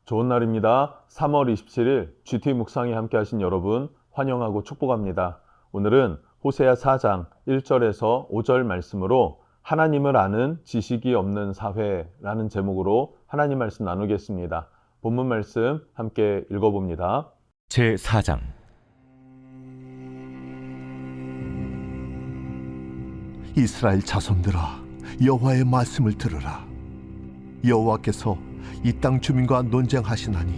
좋은 날입니다. 3월 27일 GT 묵상에 함께 하신 여러분 환영하고 축복합니다. 오늘은 호세아 4장 1절에서 5절 말씀으로 하나님을 아는 지식이 없는 사회라는 제목으로 하나님 말씀 나누겠습니다. 본문 말씀 함께 읽어봅니다. 제4장. 이스라엘 자손들아, 여호와의 말씀을 들으라. 여호와께서 이 땅 주민과 논쟁하시나니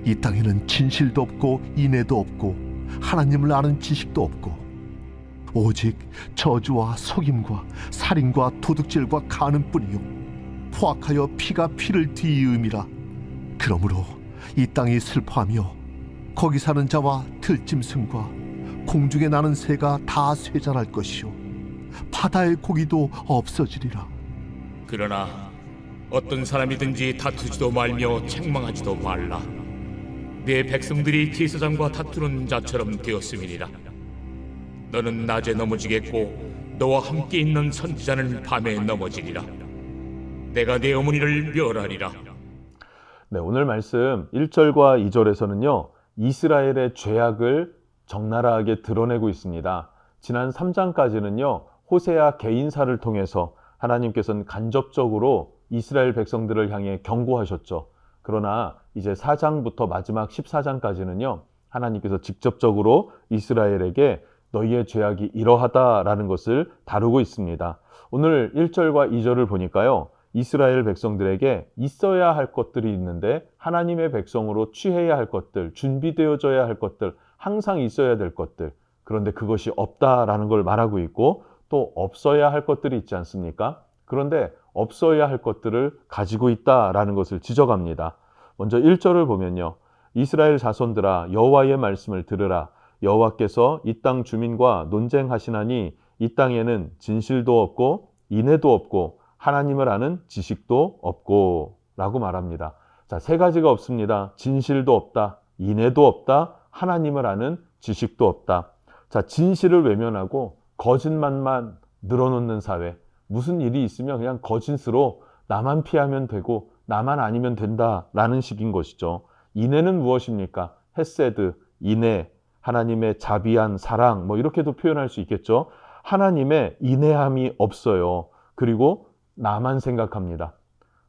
이 땅에는 진실도 없고 인애도 없고 하나님을 아는 지식도 없고 오직 저주와 속임과 살인과 도둑질과 간음뿐이요 포악하여 피가 피를 뒤이음이라. 그러므로 이 땅이 슬퍼하며 거기 사는 자와 들짐승과 공중에 나는 새가 다 쇠잔할 것이요 바다의 고기도 없어지리라. 그러나 어떤 사람이든지 다투지도 말며 책망하지도 말라. 네 백성들이 제사장과 다투는 자처럼 되었음이니라. 너는 낮에 넘어지겠고 너와 함께 있는 선지자는 밤에 넘어지리라. 내가 네 어머니를 멸하리라. 네, 오늘 말씀 1절과 2절에서는요, 이스라엘의 죄악을 적나라하게 드러내고 있습니다. 지난 3장까지는요, 호세아 개인사를 통해서 하나님께서는 간접적으로 이스라엘 백성들을 향해 경고하셨죠. 그러나 이제 4장부터 마지막 14장까지는요, 하나님께서 직접적으로 이스라엘에게 너희의 죄악이 이러하다라는 것을 다루고 있습니다. 오늘 1절과 2절을 보니까요, 이스라엘 백성들에게 있어야 할 것들이 있는데 하나님의 백성으로 취해야 할 것들, 준비되어져야 할 것들, 항상 있어야 될 것들, 그런데 그것이 없다라는 걸 말하고 있고 또 없어야 할 것들이 있지 않습니까? 그런데 없어야 할 것들을 가지고 있다라는 것을 지적합니다. 먼저 1절을 보면요, 이스라엘 자손들아 여호와의 말씀을 들으라. 여호와께서 이 땅 주민과 논쟁하시나니 이 땅에는 진실도 없고 인애도 없고 하나님을 아는 지식도 없고 라고 말합니다. 자, 세 가지가 없습니다. 진실도 없다, 인애도 없다, 하나님을 아는 지식도 없다. 자, 진실을 외면하고 거짓말만 늘어놓는 사회. 무슨 일이 있으면 그냥 거짓으로 나만 피하면 되고 나만 아니면 된다라는 식인 것이죠. 인애는 무엇입니까? 헤세드, 인애, 하나님의 자비한 사랑, 뭐 이렇게도 표현할 수 있겠죠. 하나님의 인애함이 없어요. 그리고 나만 생각합니다.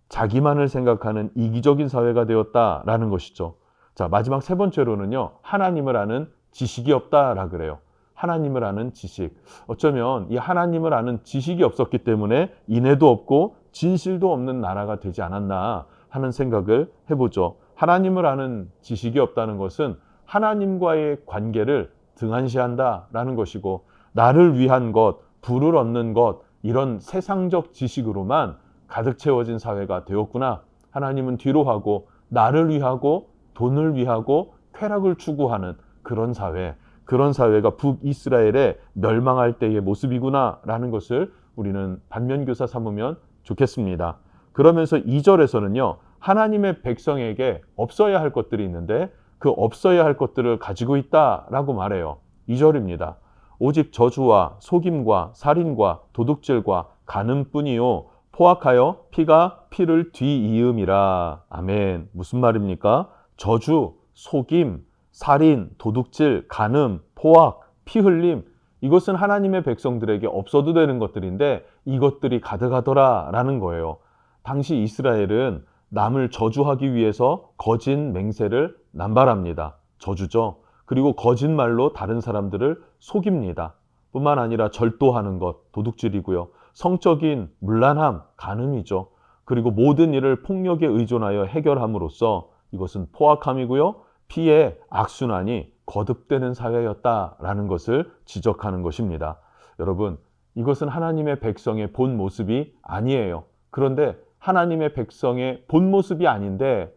자기만을 생각하는 이기적인 사회가 되었다라는 것이죠. 자, 마지막 세 번째로는요, 하나님을 아는 지식이 없다라 그래요. 하나님을 아는 지식. 어쩌면 이 하나님을 아는 지식이 없었기 때문에 인애도 없고 진실도 없는 나라가 되지 않았나 하는 생각을 해보죠. 하나님을 아는 지식이 없다는 것은 하나님과의 관계를 등한시한다라는 것이고, 나를 위한 것, 부를 얻는 것, 이런 세상적 지식으로만 가득 채워진 사회가 되었구나. 하나님은 뒤로 하고 나를 위하고 돈을 위하고 쾌락을 추구하는 그런 사회, 그런 사회가 북이스라엘의 멸망할 때의 모습이구나 라는 것을 우리는 반면교사 삼으면 좋겠습니다. 그러면서 2절에서는요, 하나님의 백성에게 없어야 할 것들이 있는데 그 없어야 할 것들을 가지고 있다라고 말해요. 2절입니다. 오직 저주와 속임과 살인과 도둑질과 간음뿐이요 포악하여 피가 피를 뒤이음이라. 아멘. 무슨 말입니까? 저주, 속임, 살인, 도둑질, 간음, 포악, 피 흘림, 이것은 하나님의 백성들에게 없어도 되는 것들인데 이것들이 가득하더라라는 거예요. 당시 이스라엘은 남을 저주하기 위해서 거짓 맹세를 남발합니다. 저주죠. 그리고 거짓말로 다른 사람들을 속입니다. 뿐만 아니라 절도하는 것, 도둑질이고요. 성적인 문란함, 간음이죠. 그리고 모든 일을 폭력에 의존하여 해결함으로써 이것은 포악함이고요. 피의 악순환이 거듭되는 사회였다라는 것을 지적하는 것입니다. 여러분, 이것은 하나님의 백성의 본 모습이 아니에요. 그런데 하나님의 백성의 본 모습이 아닌데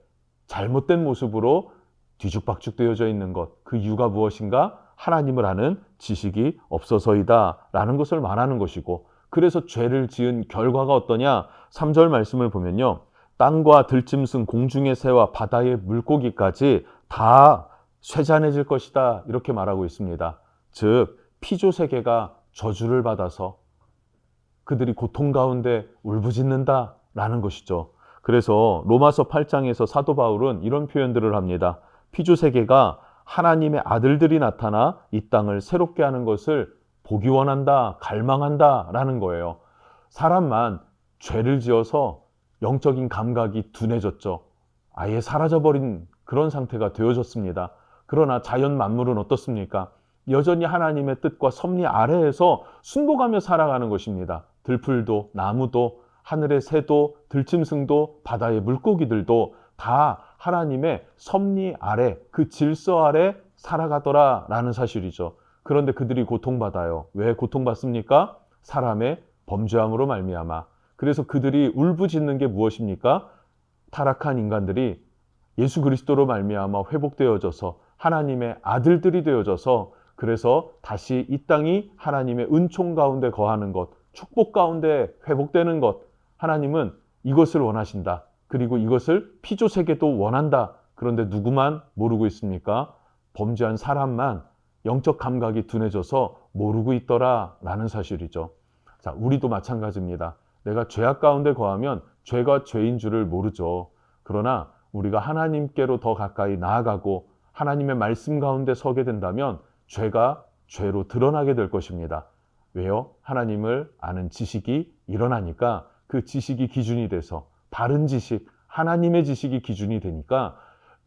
잘못된 모습으로 뒤죽박죽 되어져 있는 것, 그 이유가 무엇인가? 하나님을 아는 지식이 없어서이다 라는 것을 말하는 것이고, 그래서 죄를 지은 결과가 어떠냐? 3절 말씀을 보면요, 땅과 들짐승, 공중의 새와 바다의 물고기까지 다 쇠잔해질 것이다 이렇게 말하고 있습니다. 즉 피조 세계가 저주를 받아서 그들이 고통 가운데 울부짖는다라는 것이죠. 그래서 로마서 8장에서 사도 바울은 이런 표현들을 합니다. 피조 세계가 하나님의 아들들이 나타나 이 땅을 새롭게 하는 것을 보기 원한다, 갈망한다 라는 거예요. 사람만 죄를 지어서 영적인 감각이 둔해졌죠. 아예 사라져버린 그런 상태가 되어졌습니다. 그러나 자연 만물은 어떻습니까? 여전히 하나님의 뜻과 섭리 아래에서 순복하며 살아가는 것입니다. 들풀도, 나무도, 하늘의 새도, 들짐승도, 바다의 물고기들도 다 하나님의 섭리 아래, 그 질서 아래 살아가더라라는 사실이죠. 그런데 그들이 고통받아요. 왜 고통받습니까? 사람의 범죄함으로 말미암아. 그래서 그들이 울부짖는 게 무엇입니까? 타락한 인간들이 예수 그리스도로 말미암아 회복되어져서 하나님의 아들들이 되어져서 그래서 다시 이 땅이 하나님의 은총 가운데 거하는 것, 축복 가운데 회복되는 것, 하나님은 이것을 원하신다. 그리고 이것을 피조 세계도 원한다. 그런데 누구만 모르고 있습니까? 범죄한 사람만 영적 감각이 둔해져서 모르고 있더라라는 사실이죠. 자, 우리도 마찬가지입니다. 내가 죄악 가운데 거하면 죄가 죄인 줄을 모르죠. 그러나 우리가 하나님께로 더 가까이 나아가고 하나님의 말씀 가운데 서게 된다면 죄가 죄로 드러나게 될 것입니다. 왜요? 하나님을 아는 지식이 일어나니까 그 지식이 기준이 돼서 바른 지식, 하나님의 지식이 기준이 되니까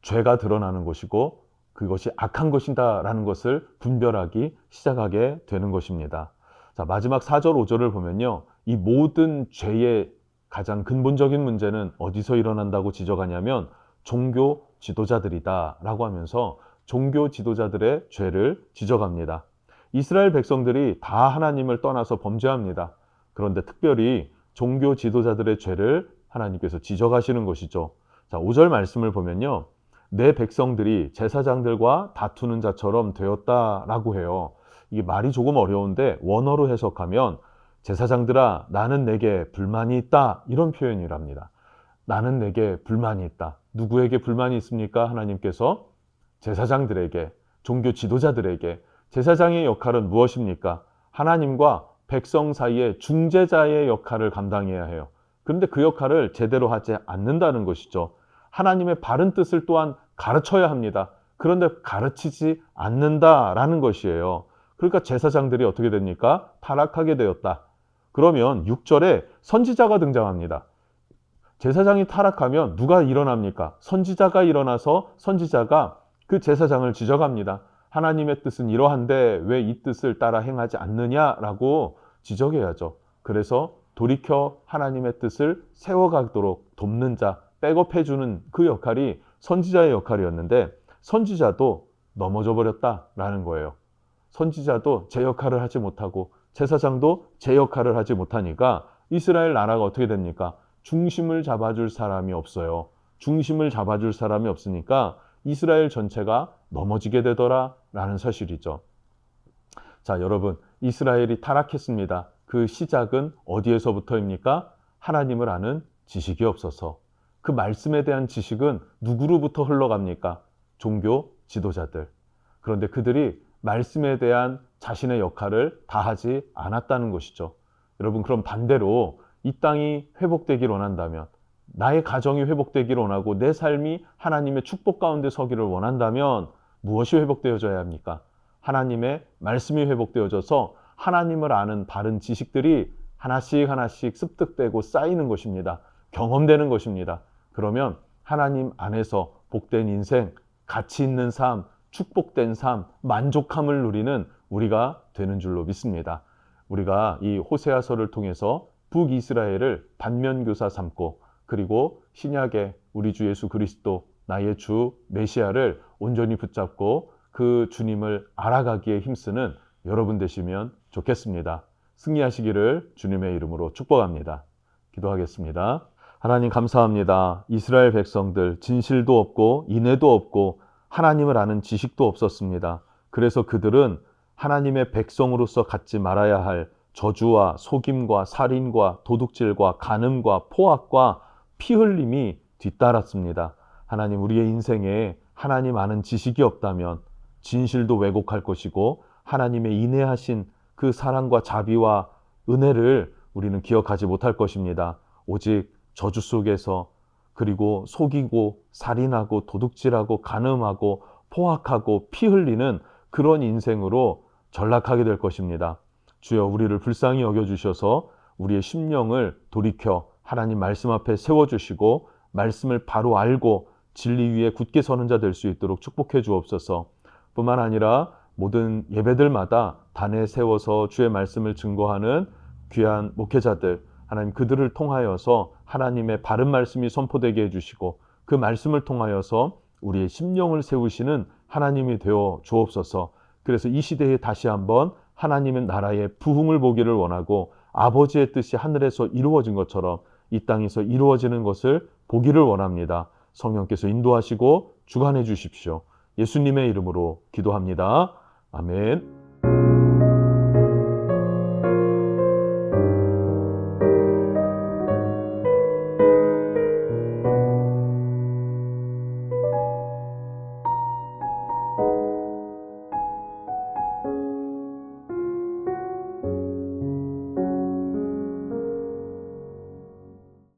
죄가 드러나는 것이고 그것이 악한 것이다라는 것을 분별하기 시작하게 되는 것입니다. 자, 마지막 4절, 5절을 보면요. 이 모든 죄의 가장 근본적인 문제는 어디서 일어난다고 지적하냐면 종교 지도자들이다 라고 하면서 종교 지도자들의 죄를 지적합니다. 이스라엘 백성들이 다 하나님을 떠나서 범죄합니다. 그런데 특별히 종교 지도자들의 죄를 하나님께서 지적하시는 것이죠. 자, 5절 말씀을 보면요. 내 백성들이 제사장들과 다투는 자처럼 되었다라고 해요. 이게 말이 조금 어려운데 원어로 해석하면 제사장들아 나는 내게 불만이 있다 이런 표현이랍니다. 나는 내게 불만이 있다. 누구에게 불만이 있습니까? 하나님께서 제사장들에게, 종교 지도자들에게. 제사장의 역할은 무엇입니까? 하나님과 백성 사이의 중재자의 역할을 감당해야 해요. 그런데 그 역할을 제대로 하지 않는다는 것이죠. 하나님의 바른 뜻을 또한 가르쳐야 합니다. 그런데 가르치지 않는다라는 것이에요. 그러니까 제사장들이 어떻게 됩니까? 타락하게 되었다. 그러면 6절에 선지자가 등장합니다. 제사장이 타락하면 누가 일어납니까? 선지자가 일어나서 선지자가 그 제사장을 지적합니다. 하나님의 뜻은 이러한데 왜 이 뜻을 따라 행하지 않느냐라고 지적해야죠. 그래서 돌이켜 하나님의 뜻을 세워가도록 돕는 자, 백업해주는 그 역할이 선지자의 역할이었는데 선지자도 넘어져 버렸다라는 거예요. 선지자도 제 역할을 하지 못하고 제사장도 제 역할을 하지 못하니까 이스라엘 나라가 어떻게 됩니까? 중심을 잡아줄 사람이 없어요. 중심을 잡아줄 사람이 없으니까 이스라엘 전체가 넘어지게 되더라라는 사실이죠. 자, 여러분, 이스라엘이 타락했습니다. 그 시작은 어디에서부터입니까? 하나님을 아는 지식이 없어서. 그 말씀에 대한 지식은 누구로부터 흘러갑니까? 종교 지도자들. 그런데 그들이 말씀에 대한 자신의 역할을 다하지 않았다는 것이죠. 여러분, 그럼 반대로 이 땅이 회복되기를 원한다면, 나의 가정이 회복되기를 원하고 내 삶이 하나님의 축복 가운데 서기를 원한다면 무엇이 회복되어져야 합니까? 하나님의 말씀이 회복되어져서 하나님을 아는 바른 지식들이 하나씩 하나씩 습득되고 쌓이는 것입니다. 경험되는 것입니다. 그러면 하나님 안에서 복된 인생, 가치 있는 삶, 축복된 삶, 만족함을 누리는 우리가 되는 줄로 믿습니다. 우리가 이 호세아서를 통해서 북이스라엘을 반면교사 삼고 그리고 신약의 우리 주 예수 그리스도 나의 주 메시아를 온전히 붙잡고 그 주님을 알아가기에 힘쓰는 여러분 되시면 좋겠습니다. 승리하시기를 주님의 이름으로 축복합니다. 기도하겠습니다. 하나님 감사합니다. 이스라엘 백성들 진실도 없고 인애도 없고 하나님을 아는 지식도 없었습니다. 그래서 그들은 하나님의 백성으로서 갖지 말아야 할 저주와 속임과 살인과 도둑질과 간음과 포악과 피 흘림이 뒤따랐습니다. 하나님, 우리의 인생에 하나님 아는 지식이 없다면 진실도 왜곡할 것이고 하나님의 인애하신 그 사랑과 자비와 은혜를 우리는 기억하지 못할 것입니다. 오직 저주 속에서 그리고 속이고 살인하고 도둑질하고 간음하고 포악하고 피 흘리는 그런 인생으로 전락하게 될 것입니다. 주여, 우리를 불쌍히 여겨주셔서 우리의 심령을 돌이켜 하나님 말씀 앞에 세워주시고 말씀을 바로 알고 진리 위에 굳게 서는 자 될 수 있도록 축복해 주옵소서. 뿐만 아니라 모든 예배들마다 단에 세워서 주의 말씀을 증거하는 귀한 목회자들, 하나님 그들을 통하여서 하나님의 바른 말씀이 선포되게 해주시고 그 말씀을 통하여서 우리의 심령을 세우시는 하나님이 되어 주옵소서. 그래서 이 시대에 다시 한번 하나님의 나라의 부흥을 보기를 원하고 아버지의 뜻이 하늘에서 이루어진 것처럼 이 땅에서 이루어지는 것을 보기를 원합니다. 성령께서 인도하시고 주관해 주십시오. 예수님의 이름으로 기도합니다. 아멘.